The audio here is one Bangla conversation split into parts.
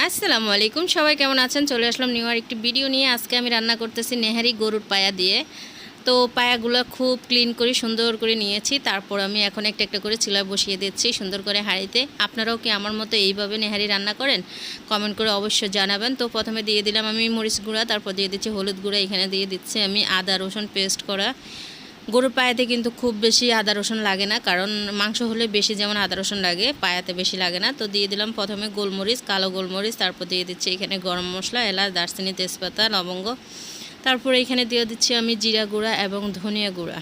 আসসালামু আলাইকুম, সবাই কেমন আছেন? চলে আসলাম নিউ আর একটি ভিডিও নিয়ে। আজকে আমি রান্না করতেছি নেহারি গরুর পায়া দিয়ে। তো পায়াগুলো খুব ক্লিন করে সুন্দর করে নিয়েছি। তারপর আমি এখন একটা একটা করে চুলায় বসিয়ে দিচ্ছি সুন্দর করে হাঁড়িতে। আপনারাও কি আমার মতো এইভাবে নেহারি রান্না করেন? কমেন্ট করে অবশ্যই জানাবেন। তো প্রথমে দিয়ে দিলাম আমি মরিচ গুঁড়া, তারপর দিয়ে দিচ্ছি হলুদ গুঁড়া, এখানে দিয়ে দিচ্ছি আমি আদা রসুন পেস্ট করা। গরুর পায়াতে কিন্তু খুব বেশি আদা রসুন লাগে না, কারণ মাংস হলে বেশি যেমন আদা রসুন লাগে, পায়াতে বেশি লাগে না। তো দিয়ে দিলাম প্রথমে গোলমরিচ, কালো গোলমরিচ, তারপর দিয়ে দিচ্ছি এখানে গরম মশলা, এলাচ, দারচিনি, তেজপাতা, লবঙ্গ। তারপরে এখানে দিয়ে দিচ্ছি আমি জিরা গুঁড়া এবং ধনিয়া গুঁড়া।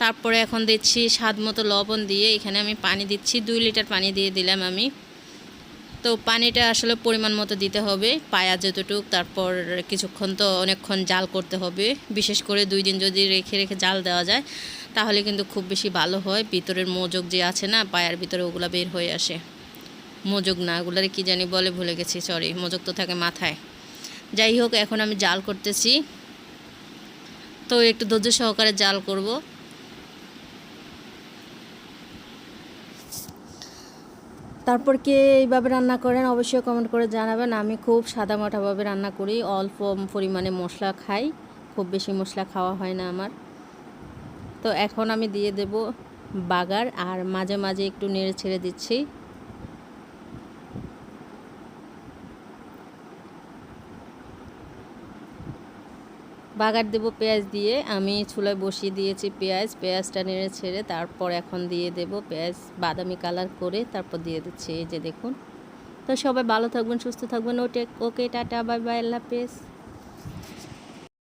তারপরে এখন দিচ্ছি স্বাদ মতো লবণ দিয়ে এখানে আমি পানি দিচ্ছি, 2 লিটার পানি দিয়ে দিলাম আমি। তো পানিটা আসলে পরিমাণ মতো দিতে হবে, পায়া যতটুক। তারপর কিছুক্ষণ তো অনেকক্ষণ জাল করতে হবে, বিশেষ করে 2 দিন যদি রেখে রেখে জাল দেওয়া যায় তাহলে কিন্তু খুব বেশি ভালো হয়। ভিতরের মোজক যে আছে না পায়ার ভিতরে, ওগুলো বের হয়ে আসে। মোজক না, ওগুলারে কী জানি বলে, ভুলে গেছি, সরি। মোজক তো থাকে মাথায়। যাই হোক, এখন আমি জাল করতেছি। তো একটু ধৈর্য সহকারে জাল করব। তারপর কে এইভাবে রান্না করেন অবশ্যই কমেন্ট করে জানাবেন। আমি খুব সাদামাটাভাবে রান্না করি, অল্প পরিমাণে মশলা খাই, খুব বেশি মশলা খাওয়া হয় না আমার। তো এখন আমি দিয়ে দেব বাগার, আর মাঝে মাঝে একটু নেড়ে ছেড়ে দিচ্ছি। বাগার দেব পেঁয়াজ দিয়ে, আমি চুলায় বসিয়ে দিয়েছি পেঁয়াজটা নেড়ে ছেড়ে তারপর এখন দিয়ে দেব পেঁয়াজ বাদামি কালার করে, তারপর দিয়ে দিচ্ছি, এই যে দেখুন। তো সবাই ভালো থাকবেন, সুস্থ থাকবেন। ওকে, টাটা, বাই বাই, আল্লাহ হাফেজ।